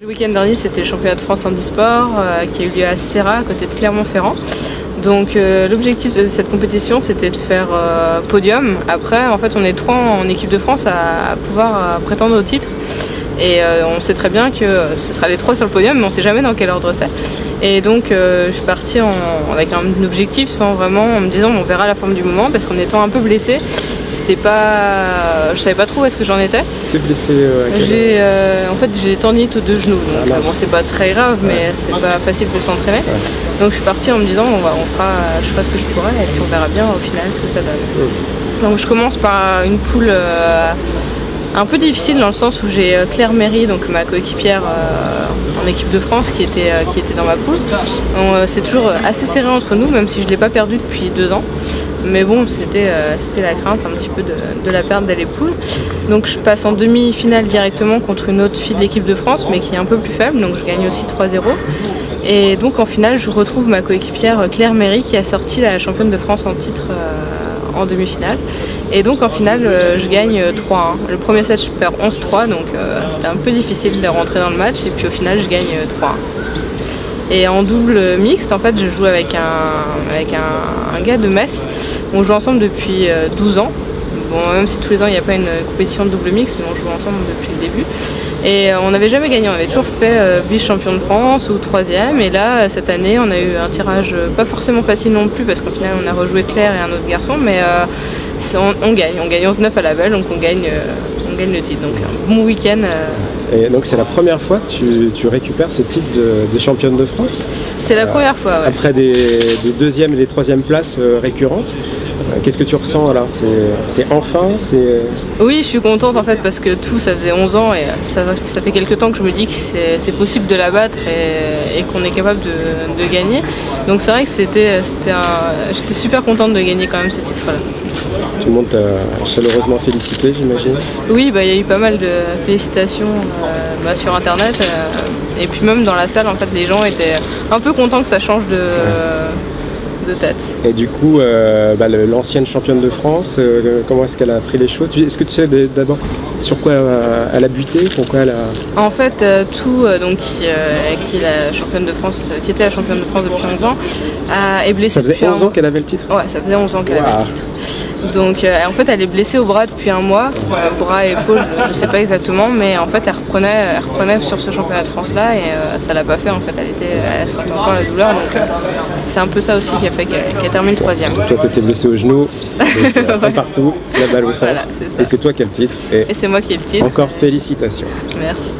Le week-end dernier, c'était le championnat de France handisport qui a eu lieu à Serra, à côté de Clermont-Ferrand. Donc l'objectif de cette compétition, c'était de faire podium. Après, en fait, on est 3 en équipe de France à pouvoir prétendre au titre. Et on sait très bien que ce sera les 3 sur le podium, mais on ne sait jamais dans quel ordre c'est. Et donc je suis partie avec un objectif sans vraiment, en me disant on verra la forme du moment, parce qu'en étant un peu blessée, c'était pas, je savais pas trop où est-ce que j'en étais. T'es blessée en fait j'ai des tendinites aux 2 genoux, donc bon, c'est pas très grave, mais c'est pas facile pour s'entraîner. Donc je suis partie en me disant je ferai ce que je pourrai et puis on verra bien au final ce que ça donne. Donc je commence par une poule un peu difficile dans le sens où j'ai Claire Méry, donc ma coéquipière en équipe de France qui était dans ma poule. C'est toujours assez serré entre nous, même si je ne l'ai pas perdue depuis 2 ans. Mais bon, c'était la crainte un petit peu de la perdre dès les poules. Donc je passe en demi-finale directement contre une autre fille de l'équipe de France, mais qui est un peu plus faible, donc je gagne aussi 3-0. Et donc en finale, je retrouve ma coéquipière Claire Méry qui a sorti la championne de France en titre en demi-finale. Et donc en finale, je gagne 3-1. Le premier set, je perds 11-3, donc c'était un peu difficile de rentrer dans le match. Et puis au final, je gagne 3-1. Et en double mixte, en fait, je joue avec un gars de Metz. On joue ensemble depuis 12 ans. Bon, même si tous les ans, il n'y a pas une compétition de double mixte, mais on joue ensemble depuis le début. Et on n'avait jamais gagné, on avait toujours fait vice-champion de France ou 3e. Et là, cette année, on a eu un tirage pas forcément facile non plus, parce qu'au final, on a rejoué Claire et un autre garçon, mais on gagne 11-9 à la belle, donc on gagne le titre. Donc un bon week-end. Et donc c'est la première fois que tu récupères ce titre de championne de France? C'est la première fois, ouais. Après des 2e et des 3e places récurrentes. Qu'est-ce que tu ressens là? C'est enfin Oui, je suis contente en fait, parce que ça faisait 11 ans et ça fait quelques temps que je me dis que c'est possible de la battre et qu'on est capable de gagner. Donc c'est vrai que j'étais super contente de gagner quand même ce titre-là. Tout le monde t'a chaleureusement félicité, j'imagine? Oui, il y a eu pas mal de félicitations sur internet et puis même dans la salle, en fait, les gens étaient un peu contents que ça change de tête. Et du coup, l'ancienne championne de France, comment est-ce qu'elle a pris les choses? Est-ce que tu sais d'abord sur quoi elle a buté? Pourquoi elle a... En fait, qui est la championne de France, qui était la championne de France depuis 11 ans, est blessée. Ça faisait 11 ans qu'elle avait le titre? Ouais, ça faisait 11 ans qu'elle avait le titre. Donc en fait elle est blessée au bras depuis un mois, bras et épaule, je sais pas exactement, mais en fait elle reprenait sur ce championnat de France là et ça l'a pas fait en fait, elle sentait encore la douleur, donc c'est un peu ça aussi qui a fait qu'elle termine 3e. Toi t'étais blessée au genou, donc, partout, la balle au centre, et c'est toi qui as le titre. Et c'est moi qui ai le titre. Encore félicitations. Merci.